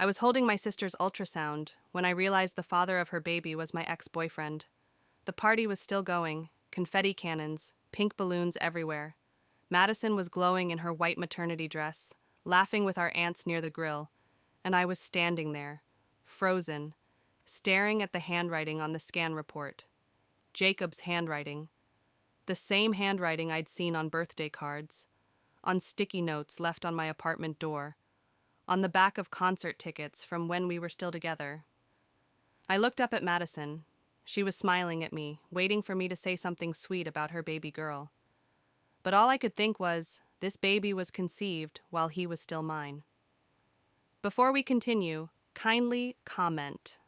I was holding my sister's ultrasound when I realized the father of her baby was my ex-boyfriend. The party was still going, confetti cannons, pink balloons everywhere. Madison was glowing in her white maternity dress, laughing with our aunts near the grill, and I was standing there, frozen, staring at the handwriting on the scan report. Jacob's handwriting. The same handwriting I'd seen on birthday cards, on sticky notes left on my apartment door, on the back of concert tickets from when we were still together. I looked up at Madison. She was smiling at me, waiting for me to say something sweet about her baby girl. But all I could think was, this baby was conceived while he was still mine. Before we continue, kindly comment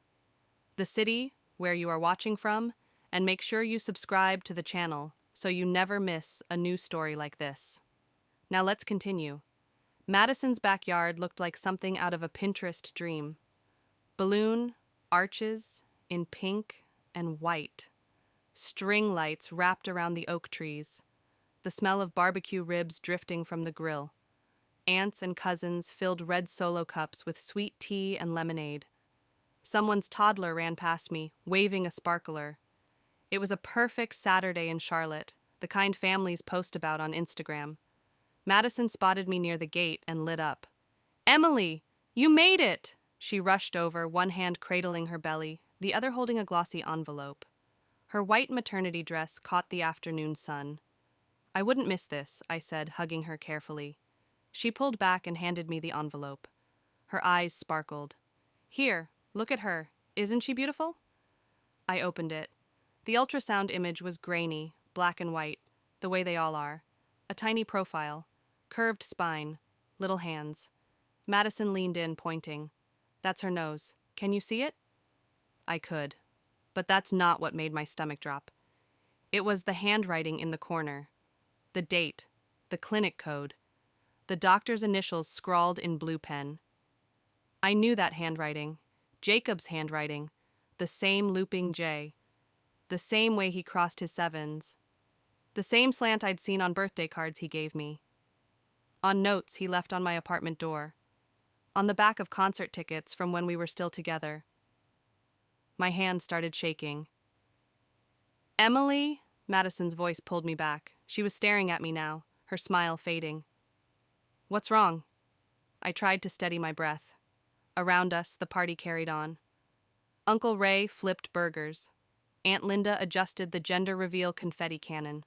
the city where you are watching from, and make sure you subscribe to the channel so you never miss a new story like this. Now let's continue. Madison's backyard looked like something out of a Pinterest dream. Balloon, arches, in pink and white. String lights wrapped around the oak trees. The smell of barbecue ribs drifting from the grill. Aunts and cousins filled red Solo cups with sweet tea and lemonade. Someone's toddler ran past me, waving a sparkler. It was a perfect Saturday in Charlotte, the kind families post about on Instagram. Madison spotted me near the gate and lit up. "Emily, you made it!" She rushed over, one hand cradling her belly, the other holding a glossy envelope. Her white maternity dress caught the afternoon sun. "I wouldn't miss this," I said, hugging her carefully. She pulled back and handed me the envelope. Her eyes sparkled. "Here, look at her. Isn't she beautiful?" I opened it. The ultrasound image was grainy, black and white, the way they all are. A tiny profile, curved spine, little hands. Madison leaned in, pointing. "That's her nose. Can you see it?" I could. But that's not what made my stomach drop. It was the handwriting in the corner. The date. The clinic code. The doctor's initials scrawled in blue pen. I knew that handwriting. Jacob's handwriting. The same looping J. The same way he crossed his sevens. The same slant I'd seen on birthday cards he gave me. On notes he left on my apartment door. On the back of concert tickets from when we were still together. My hand started shaking. "Emily?" Madison's voice pulled me back. She was staring at me now, her smile fading. "What's wrong?" I tried to steady my breath. Around us, the party carried on. Uncle Ray flipped burgers. Aunt Linda adjusted the gender reveal confetti cannon.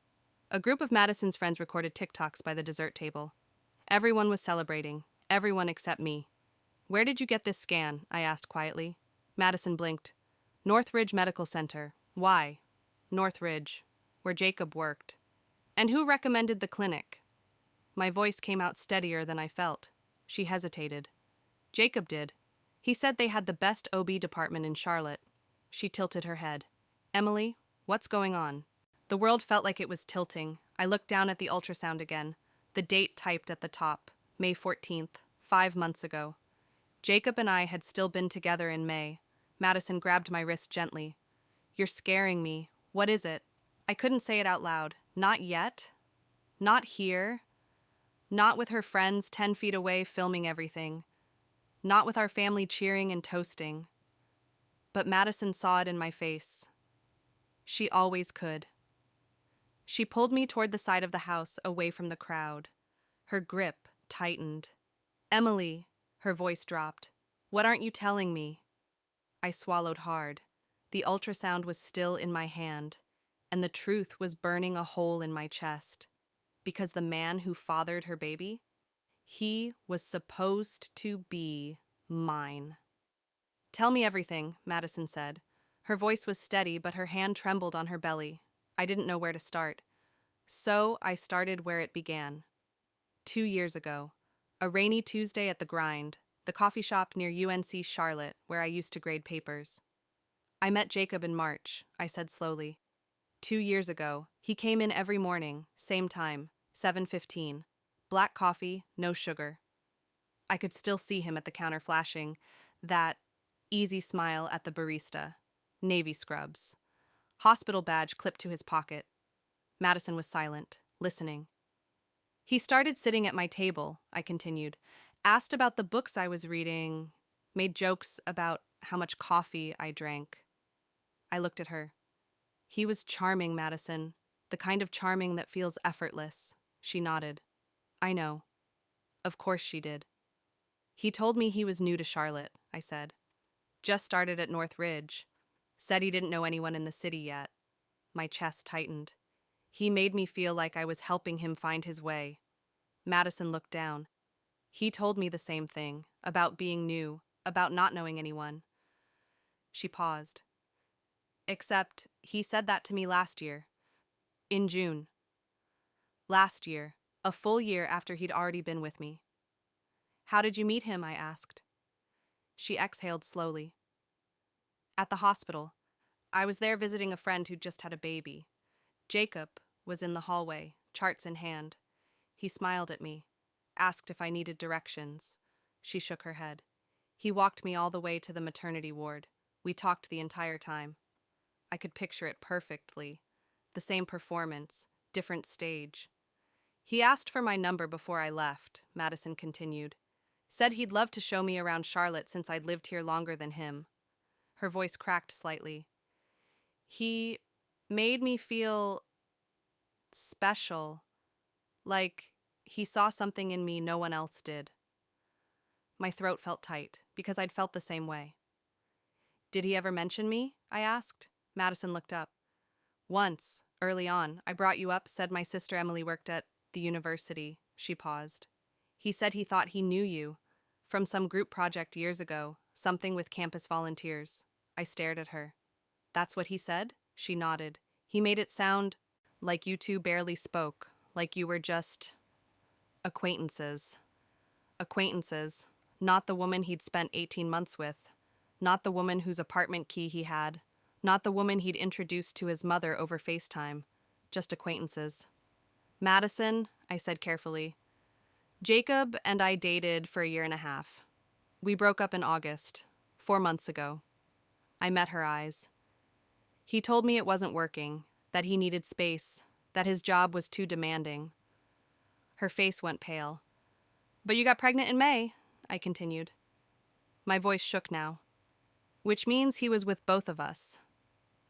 A group of Madison's friends recorded TikToks by the dessert table. Everyone was celebrating, everyone except me. "Where did you get this scan?" I asked quietly. Madison blinked. "Northridge Medical Center." "Why?" "Northridge, where Jacob worked." "And who recommended the clinic?" My voice came out steadier than I felt. She hesitated. "Jacob did. He said they had the best OB department in Charlotte." She tilted her head. "Emily, what's going on?" The world felt like it was tilting. I looked down at the ultrasound again. The date typed at the top, May 14th, 5 months ago. Jacob and I had still been together in May. Madison grabbed my wrist gently. "You're scaring me. What is it?" I couldn't say it out loud. Not yet. Not here. Not with her friends 10 feet away filming everything. Not with our family cheering and toasting. But Madison saw it in my face. She always could. She pulled me toward the side of the house, away from the crowd. Her grip tightened. "Emily," her voice dropped. "What aren't you telling me?" I swallowed hard. The ultrasound was still in my hand, and the truth was burning a hole in my chest. Because the man who fathered her baby, he was supposed to be mine. "Tell me everything," Madison said. Her voice was steady, but her hand trembled on her belly. I didn't know where to start. So I started where it began. 2 years ago, a rainy Tuesday at the Grind, the coffee shop near UNC Charlotte, where I used to grade papers. "I met Jacob in March," I said slowly. 2 years ago, he came in every morning, same time, 7:15. Black coffee, no sugar. I could still see him at the counter flashing that easy smile at the barista. Navy scrubs. Hospital badge clipped to his pocket. Madison was silent, listening. "He started sitting at my table," I continued. "Asked about the books I was reading. made jokes about how much coffee I drank. I looked at her. He was charming, Madison, the kind of charming that feels effortless. She nodded. I know. Of course she did. He told me he was new to Charlotte, I said. Just started at North Ridge. Said he didn't know anyone in the city yet. My chest tightened. He made me feel like I was helping him find his way. Madison looked down. He told me the same thing, about being new, about not knowing anyone. She paused. Except he said that to me last year. In June. Last year, a full year after he'd already been with me. How did you meet him? I asked. She exhaled slowly. At the hospital. I was there visiting a friend who'd just had a baby. Jacob was in the hallway, charts in hand. He smiled at me, asked if I needed directions. She shook her head. He walked me all the way to the maternity ward. We talked the entire time. I could picture it perfectly. The same performance, different stage. He asked for my number before I left, Madison continued. Said he'd love to show me around Charlotte since I'd lived here longer than him. Her voice cracked slightly. He made me feel special, like he saw something in me no one else did. My throat felt tight, because I'd felt the same way. Did he ever mention me? I asked. Madison looked up. Once, early on, I brought you up, said my sister Emily worked at the university. She paused. He said he thought he knew you, from some group project years ago, something with campus volunteers. I stared at her. That's what he said? She nodded. He made it sound like you two barely spoke, like you were just acquaintances. Acquaintances, not the woman he'd spent 18 months with, not the woman whose apartment key he had, not the woman he'd introduced to his mother over FaceTime, just acquaintances. Madison, I said carefully. Jacob and I dated for a year and a half. We broke up in August, 4 months ago. I met her eyes. He told me it wasn't working, that he needed space, that his job was too demanding. Her face went pale. But you got pregnant in May, I continued. My voice shook now. Which means he was with both of us.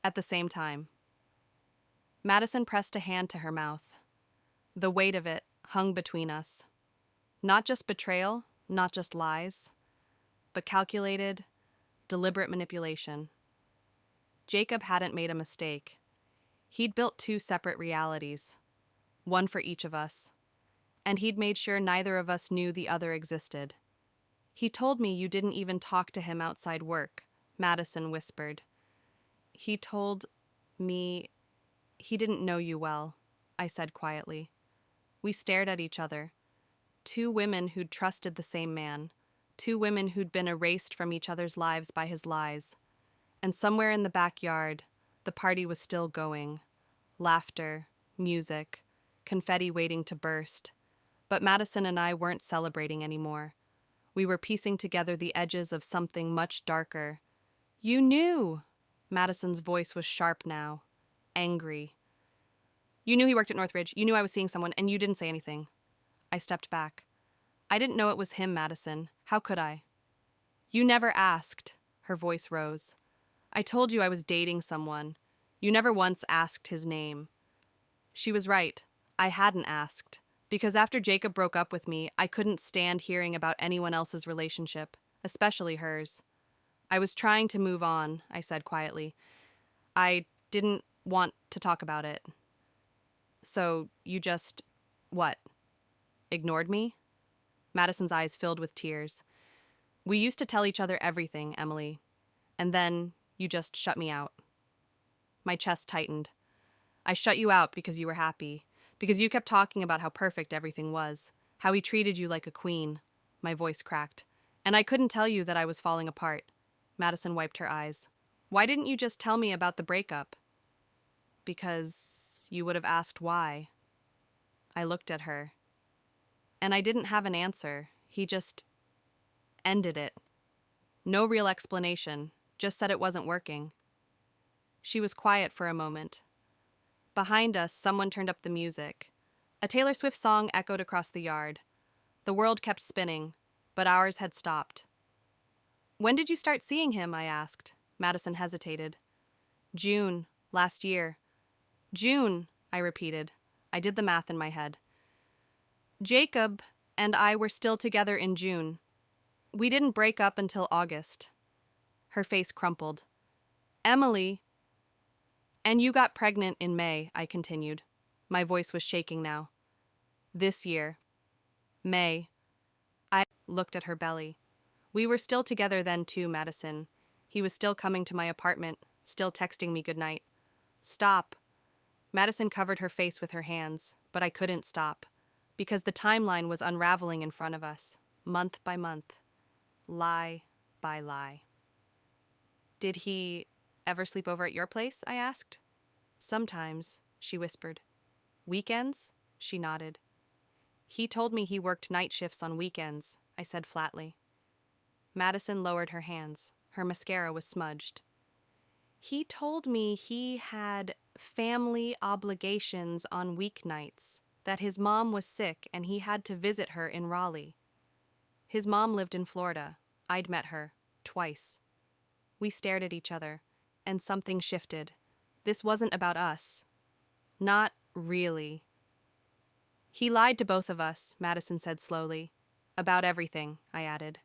At the same time. Madison pressed a hand to her mouth. The weight of it hung between us. Not just betrayal, not just lies, but calculated, deliberate manipulation. Jacob hadn't made a mistake. He'd built 2 separate realities, one for each of us, and he'd made sure neither of us knew the other existed. He told me you didn't even talk to him outside work, Madison whispered. He told me he didn't know you well, I said quietly. We stared at each other. 2 women who'd trusted the same man, 2 women who'd been erased from each other's lives by his lies. And somewhere in the backyard, the party was still going. Laughter, music, confetti waiting to burst. But Madison and I weren't celebrating anymore. We were piecing together the edges of something much darker. You knew! Madison's voice was sharp now, angry. You knew he worked at Northridge, you knew I was seeing someone, and you didn't say anything. I stepped back. I didn't know it was him, Madison. How could I? You never asked. Her voice rose. I told you I was dating someone. You never once asked his name. She was right. I hadn't asked. Because after Jacob broke up with me, I couldn't stand hearing about anyone else's relationship, especially hers. I was trying to move on, I said quietly. I didn't want to talk about it. So you just, what, ignored me? Madison's eyes filled with tears. We used to tell each other everything, Emily. And then you just shut me out. My chest tightened. I shut you out because you were happy, because you kept talking about how perfect everything was, how he treated you like a queen. My voice cracked. And I couldn't tell you that I was falling apart. Madison wiped her eyes. Why didn't you just tell me about the breakup? Because you would have asked why. I looked at her. And I didn't have an answer. He just ended it. No real explanation, just said it wasn't working. She was quiet for a moment. Behind us, someone turned up the music. A Taylor Swift song echoed across the yard. The world kept spinning, but ours had stopped. When did you start seeing him? I asked. Madison hesitated. June, last year. June, I repeated. I did the math in my head. Jacob and I were still together in June. We didn't break up until August. Her face crumpled. Emily. And you got pregnant in May, I continued. My voice was shaking now. This year. May. I looked at her belly. We were still together then too, Madison. He was still coming to my apartment, still texting me goodnight. Stop. Madison covered her face with her hands, but I couldn't stop, because the timeline was unraveling in front of us, month by month, lie by lie. Did he ever sleep over at your place? I asked. Sometimes, she whispered. Weekends? She nodded. He told me he worked night shifts on weekends, I said flatly. Madison lowered her hands. Her mascara was smudged. He told me he had family obligations on weeknights, that his mom was sick and he had to visit her in Raleigh. His mom lived in Florida. I'd met her, twice. We stared at each other, and something shifted. This wasn't about us. Not really. He lied to both of us, Madison said slowly. About everything, I added.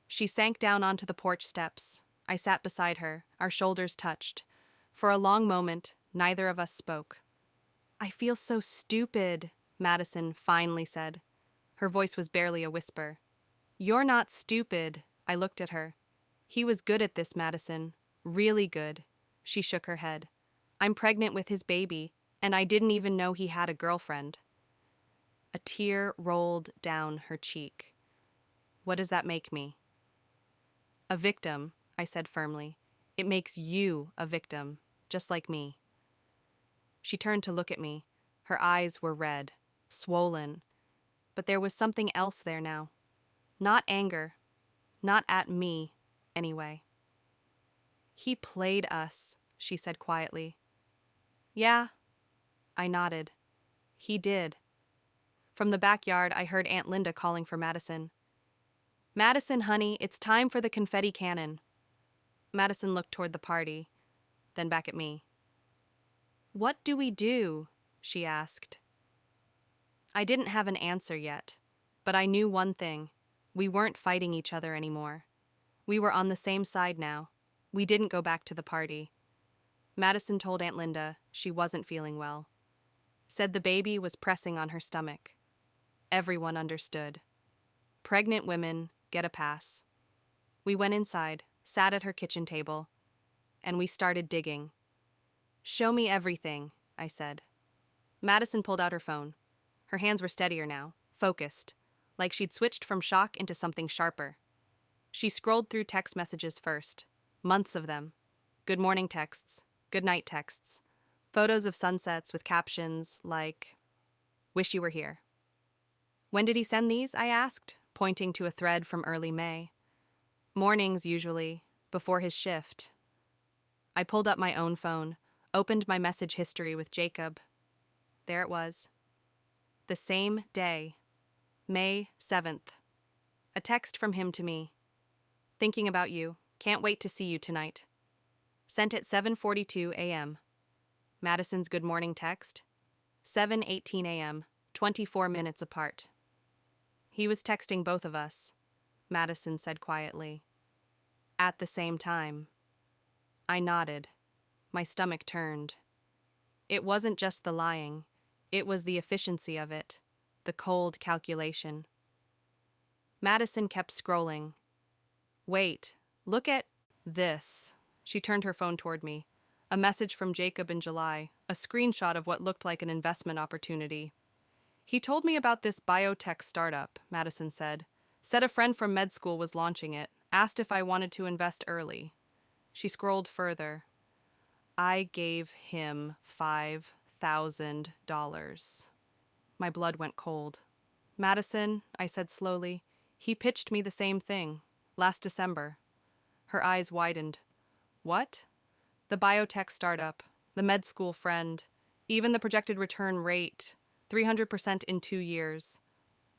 She sank down onto the porch steps. I sat beside her, our shoulders touched. For a long moment, neither of us spoke. I feel so stupid, Madison finally said. Her voice was barely a whisper. You're not stupid, I looked at her. He was good at this, Madison. Really good. She shook her head. I'm pregnant with his baby, and I didn't even know he had a girlfriend. A tear rolled down her cheek. What does that make me? A victim, I said firmly. It makes you a victim, just like me. She turned to look at me. Her eyes were red, swollen, but there was something else there now. Not anger. Not at me, anyway. He played us, she said quietly. Yeah, I nodded. He did. From the backyard, I heard Aunt Linda calling for Madison. Madison, honey, it's time for the confetti cannon. Madison looked toward the party, then back at me. What do we do? She asked. I didn't have an answer yet, but I knew one thing. We weren't fighting each other anymore. We were on the same side now. We didn't go back to the party. Madison told Aunt Linda she wasn't feeling well. Said the baby was pressing on her stomach. Everyone understood. Pregnant women get a pass. We went inside, sat at her kitchen table, and we started digging. Show me everything, I said. Madison pulled out her phone. Her hands were steadier now, focused, like she'd switched from shock into something sharper. She scrolled through text messages first, months of them. Good morning texts, good night texts, photos of sunsets with captions like, "Wish you were here." When did he send these? I asked, pointing to a thread from early May. Mornings, usually, before his shift. I pulled up my own phone, opened my message history with Jacob. There it was. The same day, May 7th. A text from him to me. Thinking about you. Can't wait to see you tonight. Sent at 7:42 a.m. Madison's good morning text. 7:18 a.m., 24 minutes apart. He was texting both of us, Madison said quietly. At the same time. I nodded. My stomach turned. It wasn't just the lying. It was the efficiency of it, the cold calculation. Madison kept scrolling. Wait, look at this. She turned her phone toward me. A message from Jacob in July, a screenshot of what looked like an investment opportunity. He told me about this biotech startup, Madison said. Said a friend from med school was launching it, asked if I wanted to invest early. She scrolled further. I gave him $5,000. My blood went cold. Madison, I said slowly, he pitched me the same thing, last December. Her eyes widened. What? The biotech startup, the med school friend, even the projected return rate, 300% in 2 years.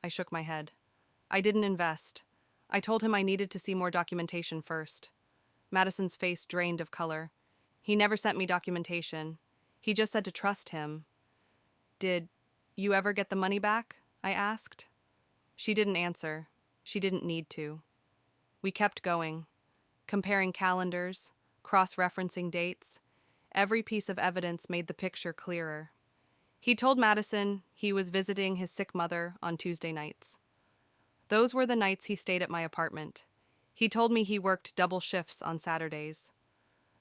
I shook my head. I didn't invest. I told him I needed to see more documentation first. Madison's face drained of color. He never sent me documentation. He just said to trust him. Did you ever get the money back? I asked. She didn't answer. She didn't need to. We kept going, comparing calendars, cross-referencing dates. Every piece of evidence made the picture clearer. He told Madison he was visiting his sick mother on Tuesday nights. Those were the nights he stayed at my apartment. He told me he worked double shifts on Saturdays.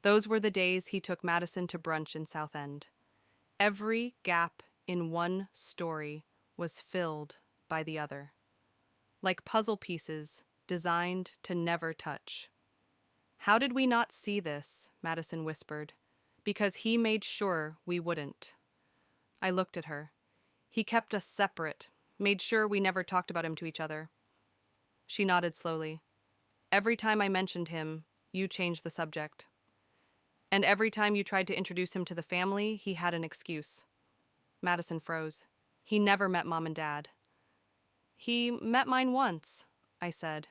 Those were the days he took Madison to brunch in South End. Every gap in one story was filled by the other, like puzzle pieces designed to never touch. How did we not see this? Madison whispered. Because he made sure we wouldn't. I looked at her. He kept us separate, made sure we never talked about him to each other. She nodded slowly. Every time I mentioned him, you changed the subject. And every time you tried to introduce him to the family, he had an excuse. Madison froze. He never met Mom and Dad. He met mine once, I said.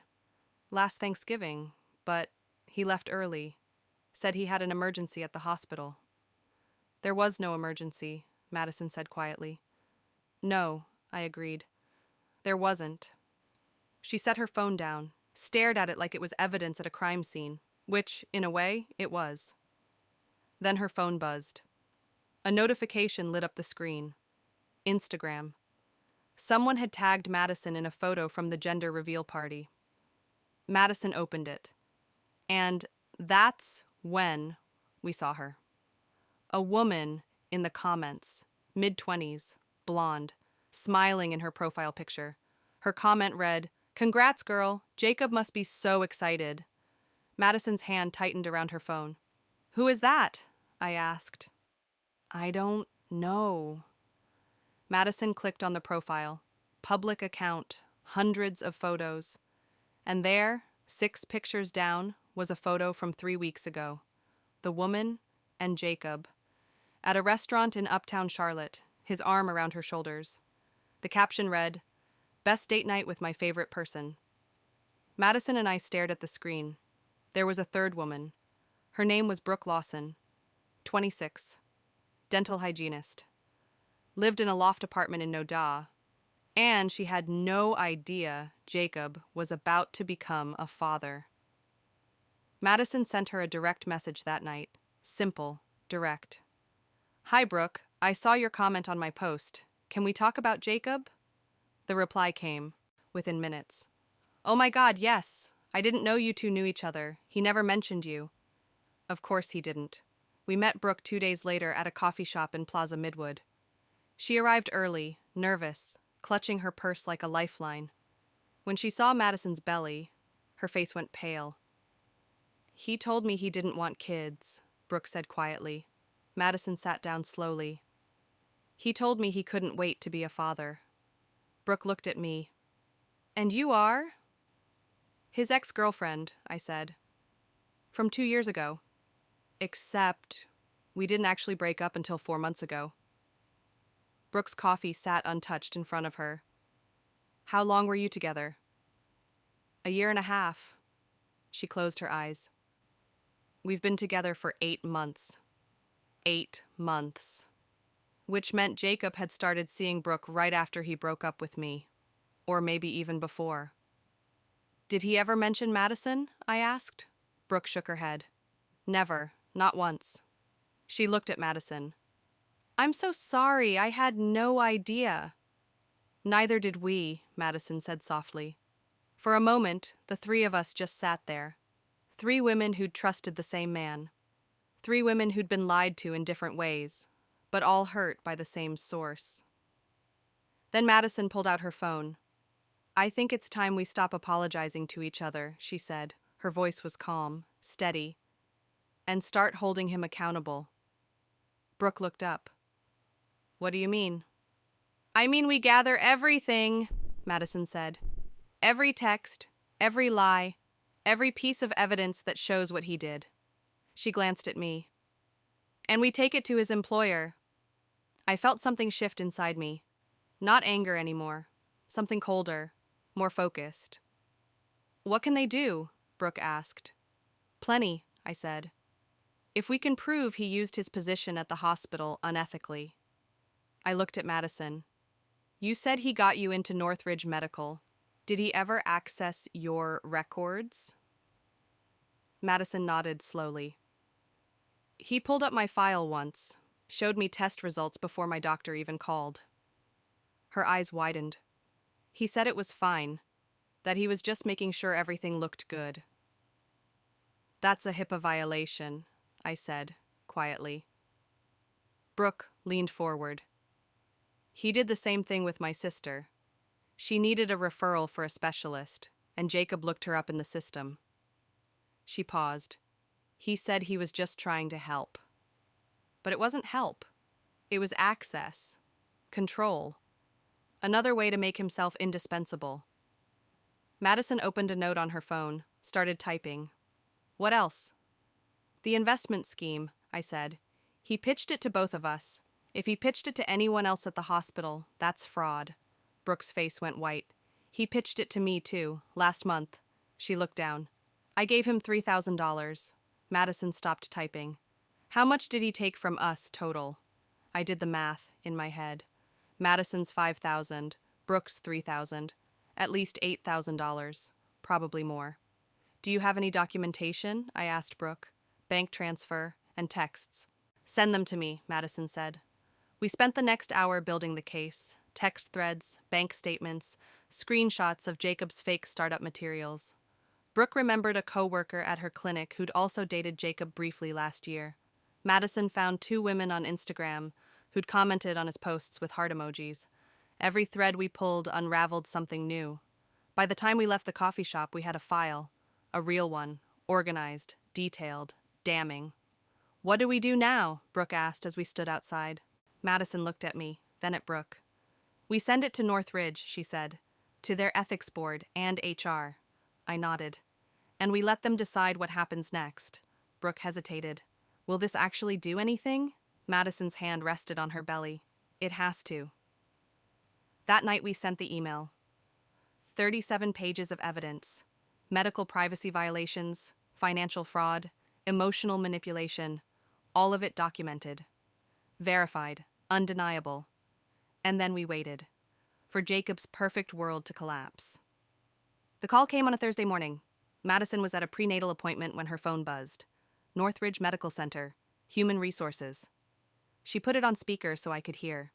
Last Thanksgiving, but he left early. Said he had an emergency at the hospital. There was no emergency, Madison said quietly. No, I agreed. There wasn't. She set her phone down, stared at it like it was evidence at a crime scene, which, in a way, it was. Then her phone buzzed. A notification lit up the screen. Instagram. Someone had tagged Madison in a photo from the gender reveal party. Madison opened it. And that's when we saw her. A woman in the comments, mid-20s, blonde, smiling in her profile picture. Her comment read, "Congrats, girl. Jacob must be so excited." Madison's hand tightened around her phone. "Who is that?" I asked. "I don't know." Madison clicked on the profile. Public account, hundreds of photos. And there, 6 pictures down, was a photo from 3 weeks ago. The woman and Jacob. At a restaurant in uptown Charlotte, his arm around her shoulders. The caption read, "Best date night with my favorite person." Madison and I stared at the screen. There was a third woman. Her name was Brooke Lawson, 26, dental hygienist. Lived in a loft apartment in Noda, and she had no idea Jacob was about to become a father. Madison sent her a direct message that night. Simple, direct. "Hi, Brooke. I saw your comment on my post. Can we talk about Jacob?" The reply came, within minutes. "Oh my God, yes. I didn't know you two knew each other. He never mentioned you." Of course he didn't. We met Brooke 2 days later at a coffee shop in Plaza Midwood. She arrived early, nervous, clutching her purse like a lifeline. When she saw Madison's belly, her face went pale. "He told me he didn't want kids," Brooke said quietly. Madison sat down slowly. "He told me he couldn't wait to be a father." Brooke looked at me. "And you are?" "His ex-girlfriend," I said. "From 2 years ago. Except we didn't actually break up until 4 months ago." Brooke's coffee sat untouched in front of her. "How long were you together?" "1.5 years." She closed her eyes. "We've been together for 8 months. 8 months. Which meant Jacob had started seeing Brooke right after he broke up with me. Or maybe even before." "Did he ever mention Madison?" I asked. Brooke shook her head. "Never. Not once." She looked at Madison. "I'm so sorry. I had no idea." "Neither did we," Madison said softly. For a moment, the 3 of us just sat there. 3 women who'd trusted the same man. 3 women who'd been lied to in different ways, but all hurt by the same source. Then Madison pulled out her phone. "I think it's time we stop apologizing to each other," she said. Her voice was calm, steady. "And start holding him accountable." Brooke looked up. "What do you mean?" "I mean we gather everything," Madison said. "Every text, every lie, every piece of evidence that shows what he did." She glanced at me. "And we take it to his employer." I felt something shift inside me. Not anger anymore. Something colder, more focused. What can they do? Brooke asked. Plenty, I said. If we can prove he used his position at the hospital unethically. I looked at Madison. You said he got you into Northridge Medical. Did he ever access your records? Madison nodded slowly. He pulled up my file once, showed me test results before my doctor even called. Her eyes widened. He said it was fine, that he was just making sure everything looked good. That's a HIPAA violation, I said, quietly. Brooke leaned forward. He did the same thing with my sister. She needed a referral for a specialist, and Jacob looked her up in the system. She paused. He said he was just trying to help. But it wasn't help. It was access. Control. Another way to make himself indispensable. Madison opened a note on her phone, started typing. What else? The investment scheme, I said. He pitched it to both of us. If he pitched it to anyone else at the hospital, that's fraud. Brooke's face went white. He pitched it to me, too, last month. She looked down. I gave him $3,000. Madison stopped typing. How much did he take from us total? I did the math in my head. Madison's $5,000, Brooke's $3,000, at least $8,000, probably more. Do you have any documentation? I asked Brooke. Bank transfer and texts. Send them to me, Madison said. We spent the next hour building the case. Text threads, bank statements, screenshots of Jacob's fake startup materials. Brooke remembered a coworker at her clinic who'd also dated Jacob briefly last year. Madison found 2 women on Instagram who'd commented on his posts with heart emojis. Every thread we pulled unraveled something new. By the time we left the coffee shop, we had a file. A real one. Organized. Detailed. Damning. What do we do now? Brooke asked as we stood outside. Madison looked at me, then at Brooke. We send it to Northridge, she said. To their ethics board and HR. I nodded. And we let them decide what happens next. Brooke hesitated. Will this actually do anything? Madison's hand rested on her belly. It has to. That night we sent the email. 37 pages of evidence. Medical privacy violations, financial fraud, emotional manipulation, all of it documented. Verified, undeniable. And then we waited. For Jacob's perfect world to collapse. The call came on a Thursday morning. Madison was at a prenatal appointment when her phone buzzed. Northridge Medical Center, Human Resources. She put it on speaker so I could hear.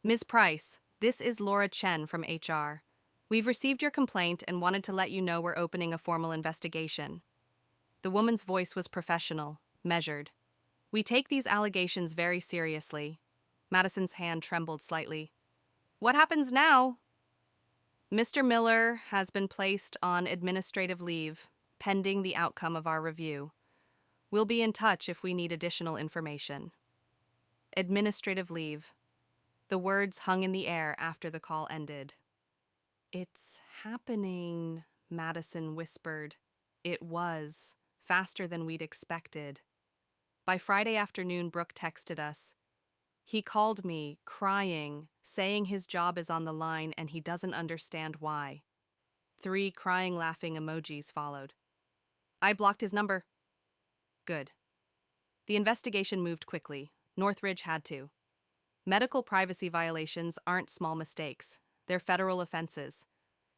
Ms. Price, this is Laura Chen from HR. We've received your complaint and wanted to let you know we're opening a formal investigation. The woman's voice was professional, measured. We take these allegations very seriously. Madison's hand trembled slightly. What happens now? Mr. Miller has been placed on administrative leave, pending the outcome of our review. We'll be in touch if we need additional information. Administrative leave. The words hung in the air after the call ended. It's happening, Madison whispered. It was, faster than we'd expected. By Friday afternoon, Brooke texted us. He called me, crying, saying his job is on the line and he doesn't understand why. 3 crying, laughing emojis followed. I blocked his number. Good. The investigation moved quickly. Northridge had to. Medical privacy violations aren't small mistakes. They're federal offenses.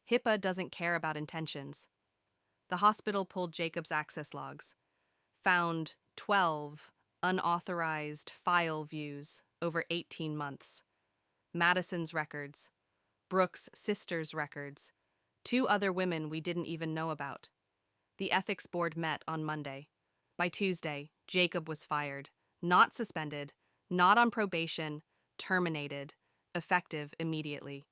HIPAA doesn't care about intentions. The hospital pulled Jacob's access logs. Found 12 unauthorized file views over 18 months. Madison's records. Brooke's sister's records. 2 other women we didn't even know about. The ethics board met on Monday. By Tuesday, Jacob was fired. Not suspended, not on probation, terminated, effective immediately.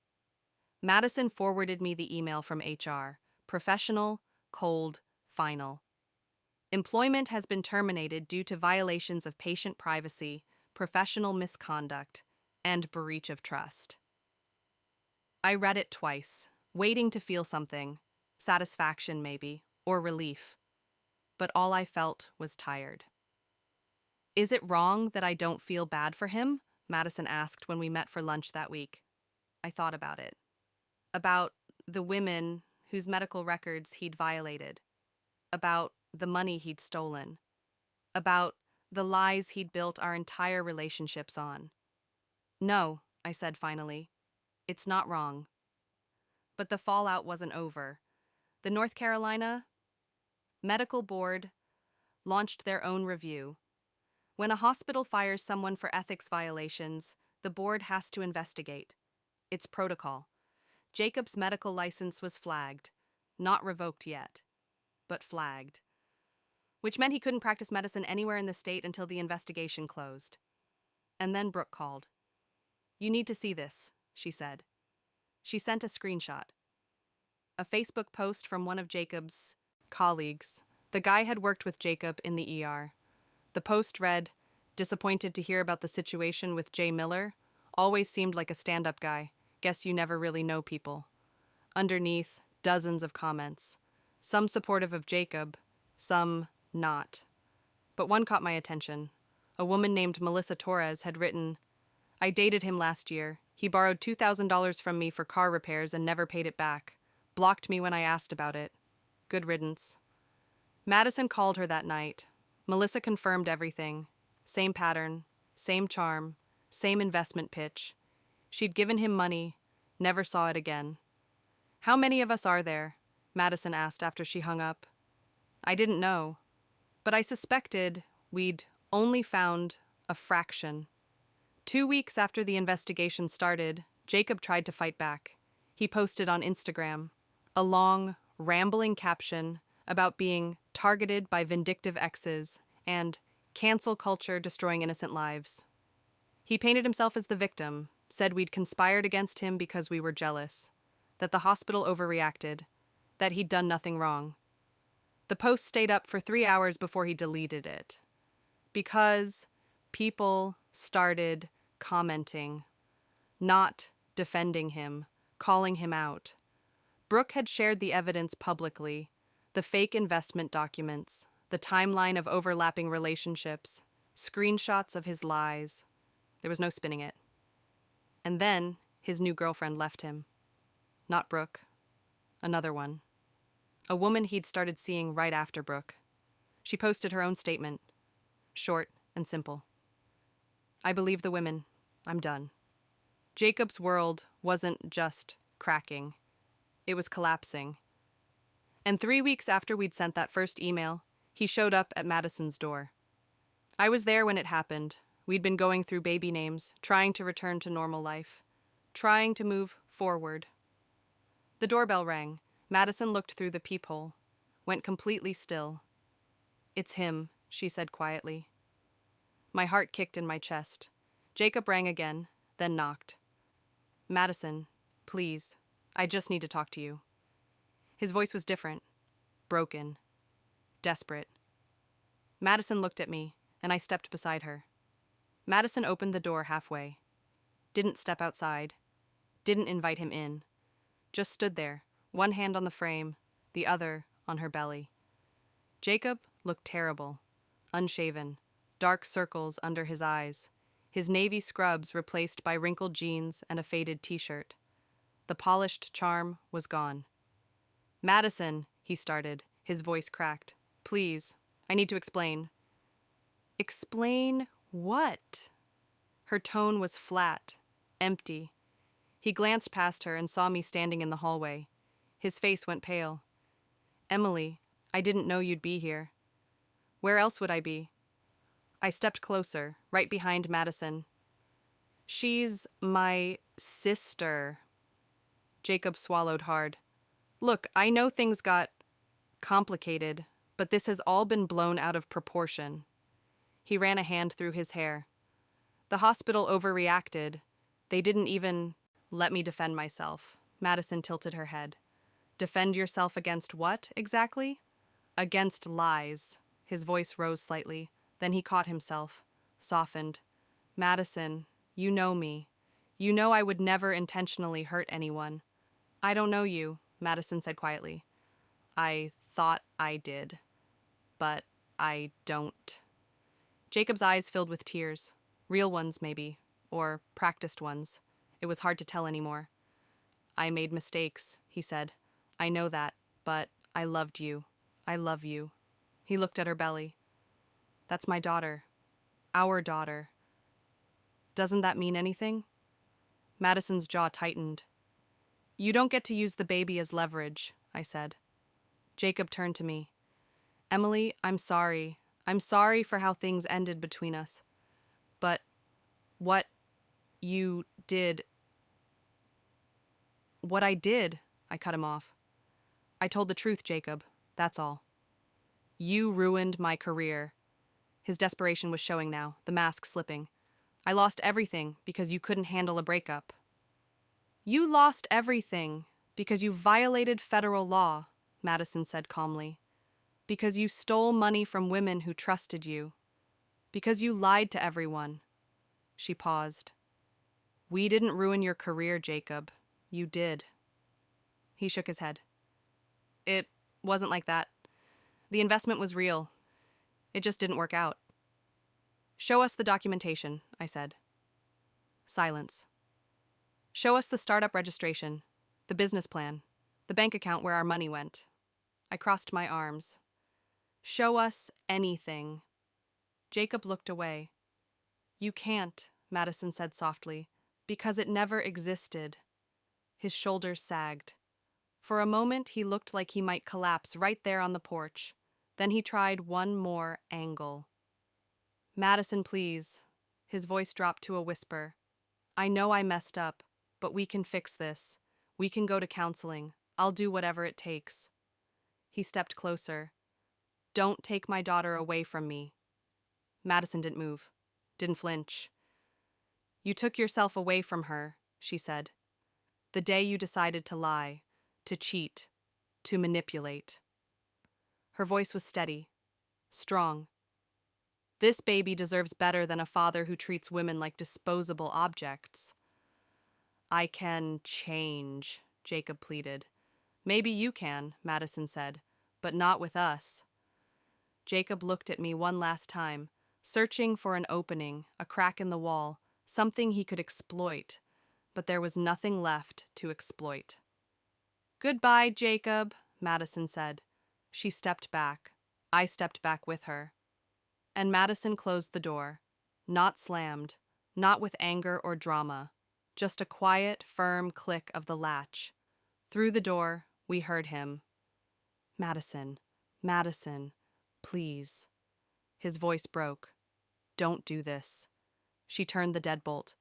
Madison forwarded me the email from HR. Professional, cold, final. Employment has been terminated due to violations of patient privacy, professional misconduct, and breach of trust. I read it twice, waiting to feel something, satisfaction maybe, or relief. But all I felt was tired. Is it wrong that I don't feel bad for him? Madison asked when we met for lunch that week. I thought about it. About the women whose medical records he'd violated, about the money he'd stolen, about the lies he'd built our entire relationships on. No, I said finally. It's not wrong. But the fallout wasn't over. The North Carolina Medical Board launched their own review. When a hospital fires someone for ethics violations, the board has to investigate. It's protocol. Jacob's medical license was flagged. Not revoked yet, but flagged. Which meant he couldn't practice medicine anywhere in the state until the investigation closed. And then Brooke called. "You need to see this," she said. She sent a screenshot. A Facebook post from one of Jacob's colleagues. The guy had worked with Jacob in the ER. The post read, "Disappointed to hear about the situation with Jay Miller. Always seemed like a stand-up guy. Guess you never really know people." Underneath, dozens of comments. Some supportive of Jacob, some not. But one caught my attention. A woman named Melissa Torres had written, "I dated him last year. He borrowed $2,000 from me for car repairs and never paid it back. Blocked me when I asked about it. Good riddance." Madison called her that night. Melissa confirmed everything. Same pattern, same charm, same investment pitch. She'd given him money, never saw it again. "How many of us are there?" Madison asked after she hung up. I didn't know, but I suspected we'd only found a fraction. 2 weeks after the investigation started, Jacob tried to fight back. He posted on Instagram a long, rambling caption about being targeted by vindictive exes and cancel culture destroying innocent lives. He painted himself as the victim, said we'd conspired against him because we were jealous, that the hospital overreacted, that he'd done nothing wrong. The post stayed up for 3 hours before he deleted it. Because people started commenting, not defending him, calling him out. Brooke had shared the evidence publicly, the fake investment documents, the timeline of overlapping relationships, screenshots of his lies. There was no spinning it. And then his new girlfriend left him. Not Brooke. Another one. A woman he'd started seeing right after Brooke. She posted her own statement. Short and simple. "I believe the women. I'm done." Jacob's world wasn't just cracking. It was collapsing. And 3 weeks after we'd sent that first email, he showed up at Madison's door. I was there when it happened. We'd been going through baby names, trying to return to normal life, trying to move forward. The doorbell rang. Madison looked through the peephole, went completely still. "It's him," she said quietly. My heart kicked in my chest. Jacob rang again, then knocked. "Madison, please, I just need to talk to you." His voice was different, broken, desperate. Madison looked at me, and I stepped beside her. Madison opened the door halfway. Didn't step outside. Didn't invite him in. Just stood there, one hand on the frame, the other on her belly. Jacob looked terrible, unshaven, dark circles under his eyes, his navy scrubs replaced by wrinkled jeans and a faded t-shirt. The polished charm was gone. "Madison," he started, his voice cracked. "Please, I need to explain." "Explain what?" Her tone was flat, empty. He glanced past her and saw me standing in the hallway. His face went pale. "Emily, I didn't know you'd be here." "Where else would I be?" I stepped closer, right behind Madison. "She's my sister." Jacob swallowed hard. "Look, I know things got complicated, but this has all been blown out of proportion." He ran a hand through his hair. "The hospital overreacted. They didn't even let me defend myself." Madison tilted her head. "Defend yourself against what, exactly?" "Against lies." His voice rose slightly. Then he caught himself, softened. "Madison, you know me. You know I would never intentionally hurt anyone." "I don't know you," Madison said quietly. "I thought I did, but I don't." Jacob's eyes filled with tears. Real ones, maybe, or practiced ones. It was hard to tell anymore. "I made mistakes," he said. I know that, but I loved you. I love you. He looked at her belly. That's my daughter. Our daughter. Doesn't that mean anything? Madison's jaw tightened. You don't get to use the baby as leverage, I said. Jacob turned to me. Emily, I'm sorry. I'm sorry for how things ended between us. But what you did... What I did, I cut him off. I told the truth, Jacob. That's all. You ruined my career. His desperation was showing now, the mask slipping. I lost everything because you couldn't handle a breakup. You lost everything because you violated federal law, Madison said calmly. Because you stole money from women who trusted you. Because you lied to everyone. She paused. We didn't ruin your career, Jacob. You did. He shook his head. It wasn't like that. The investment was real. It just didn't work out. Show us the documentation, I said. Silence. Show us the startup registration, the business plan, the bank account where our money went. I crossed my arms. Show us anything. Jacob looked away. You can't, Madison said softly, because it never existed. His shoulders sagged. For a moment, he looked like he might collapse right there on the porch. Then he tried one more angle. Madison, please. His voice dropped to a whisper. I know I messed up, but we can fix this. We can go to counseling. I'll do whatever it takes. He stepped closer. Don't take my daughter away from me. Madison didn't move, didn't flinch. You took yourself away from her, she said. The day you decided to lie, to cheat, to manipulate. Her voice was steady, strong. This baby deserves better than a father who treats women like disposable objects. I can change, Jacob pleaded. Maybe you can, Madison said, but not with us. Jacob looked at me one last time, searching for an opening, a crack in the wall, something he could exploit, but there was nothing left to exploit. Goodbye, Jacob, Madison said. She stepped back. I stepped back with her. And Madison closed the door, not slammed, not with anger or drama, just a quiet, firm click of the latch. Through the door, we heard him. Madison, Madison, please. His voice broke. Don't do this. She turned the deadbolt.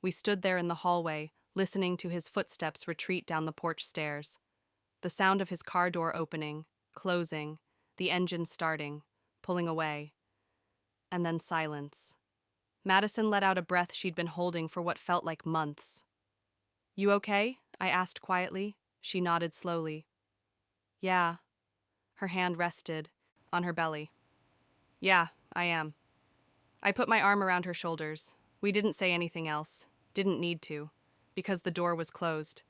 We stood there in the hallway, listening to his footsteps retreat down the porch stairs. The sound of his car door opening, closing, the engine starting, pulling away. And then silence. Madison let out a breath she'd been holding for what felt like months. You okay? I asked quietly. She nodded slowly. Yeah. Her hand rested on her belly. Yeah, I am. I put my arm around her shoulders. We didn't say anything else. Didn't need to, because the door was closed,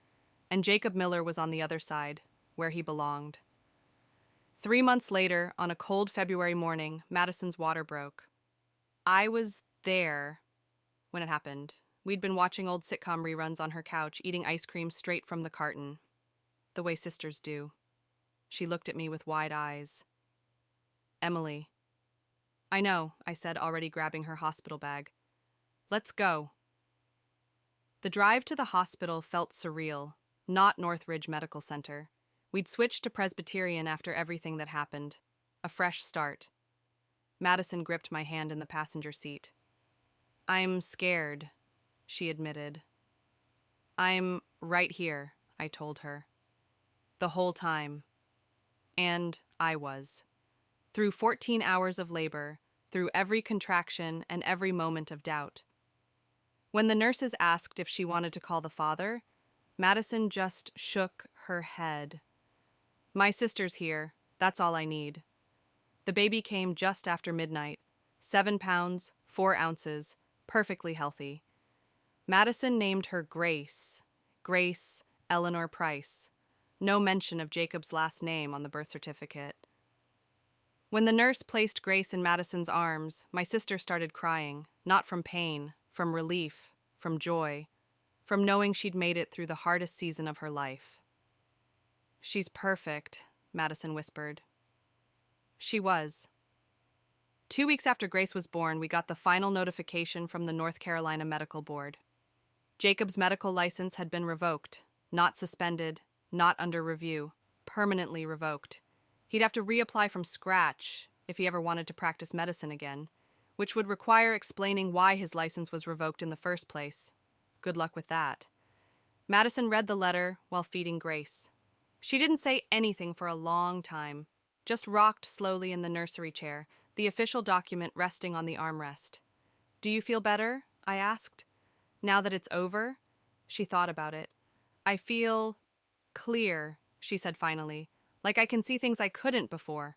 and Jacob Miller was on the other side, where he belonged. 3 months later, on a cold February morning, Madison's water broke. I was there when it happened. We'd been watching old sitcom reruns on her couch, eating ice cream straight from the carton, the way sisters do. She looked at me with wide eyes. Emily. I know, I said, already grabbing her hospital bag. Let's go. The drive to the hospital felt surreal, not Northridge Medical Center. We'd switched to Presbyterian after everything that happened. A fresh start. Madison gripped my hand in the passenger seat. I'm scared, she admitted. I'm right here, I told her. The whole time. And I was. Through 14 hours of labor, through every contraction and every moment of doubt. When the nurses asked if she wanted to call the father, Madison just shook her head. My sister's here. That's all I need. The baby came just after midnight. 7 pounds, 4 ounces, perfectly healthy. Madison named her Grace. Grace Eleanor Price. No mention of Jacob's last name on the birth certificate. When the nurse placed Grace in Madison's arms, my sister started crying, not from pain, from relief, from joy, from knowing she'd made it through the hardest season of her life. She's perfect, Madison whispered. She was. 2 weeks after Grace was born, we got the final notification from the North Carolina Medical Board. Jacob's medical license had been revoked, not suspended, not under review, permanently revoked. He'd have to reapply from scratch if he ever wanted to practice medicine again, which would require explaining why his license was revoked in the first place. Good luck with that. Madison read the letter while feeding Grace. She didn't say anything for a long time, just rocked slowly in the nursery chair, the official document resting on the armrest. "Do you feel better?" I asked. "Now that it's over?" She thought about it. "I feel clear," she said finally, "like I can see things I couldn't before."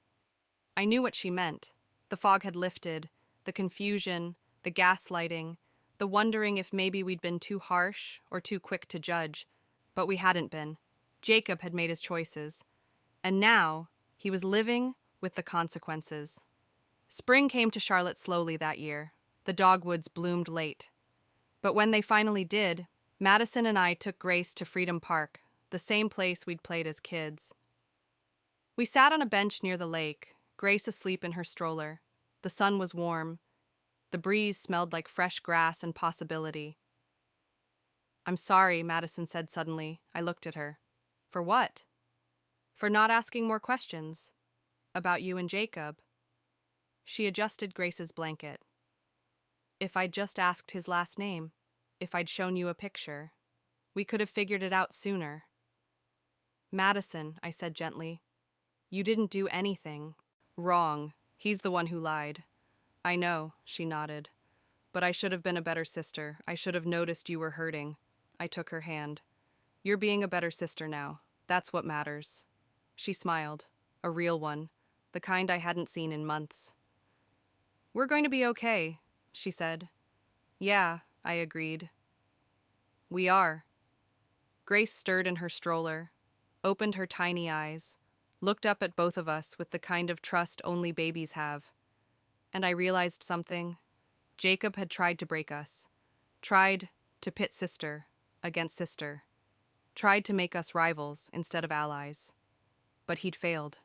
I knew what she meant. The fog had lifted, the confusion, the gaslighting, the wondering if maybe we'd been too harsh or too quick to judge. But we hadn't been. Jacob had made his choices. And now, he was living with the consequences. Spring came to Charlotte slowly that year. The dogwoods bloomed late. But when they finally did, Madison and I took Grace to Freedom Park, the same place we'd played as kids. We sat on a bench near the lake, Grace asleep in her stroller. The sun was warm. The breeze smelled like fresh grass and possibility. "I'm sorry," Madison said suddenly. I looked at her. "For what?" "For not asking more questions. About you and Jacob." She adjusted Grace's blanket. "If I'd just asked his last name, if I'd shown you a picture, we could have figured it out sooner." "Madison," I said gently, "you didn't do anything wrong. He's the one who lied." "I know," she nodded. "But I should have been a better sister. I should have noticed you were hurting." I took her hand. "You're being a better sister now. That's what matters." She smiled, a real one, the kind I hadn't seen in months. "We're going to be okay," she said. "Yeah," I agreed. "We are." Grace stirred in her stroller, opened her tiny eyes, looked up at both of us with the kind of trust only babies have. And I realized something. Jacob had tried to break us, tried to pit sister against sister, tried to make us rivals instead of allies. But he'd failed.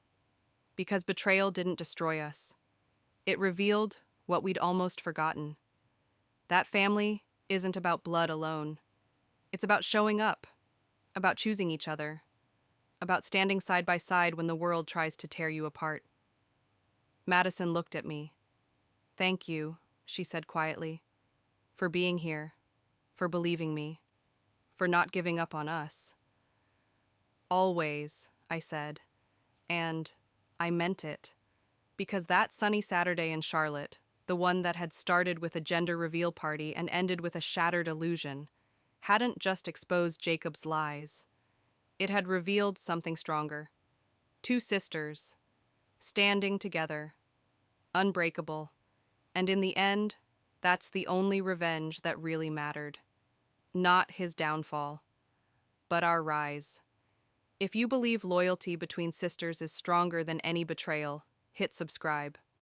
Because betrayal didn't destroy us. It revealed what we'd almost forgotten. That family isn't about blood alone. It's about showing up, about choosing each other, about standing side by side when the world tries to tear you apart. Madison looked at me. "Thank you," she said quietly, "for being here, for believing me, for not giving up on us." "Always," I said, and I meant it, because that sunny Saturday in Charlotte, the one that had started with a gender reveal party and ended with a shattered illusion, hadn't just exposed Jacob's lies. It had revealed something stronger. Two sisters, standing together, unbreakable, and in the end, that's the only revenge that really mattered. Not his downfall, but our rise. If you believe loyalty between sisters is stronger than any betrayal, hit subscribe.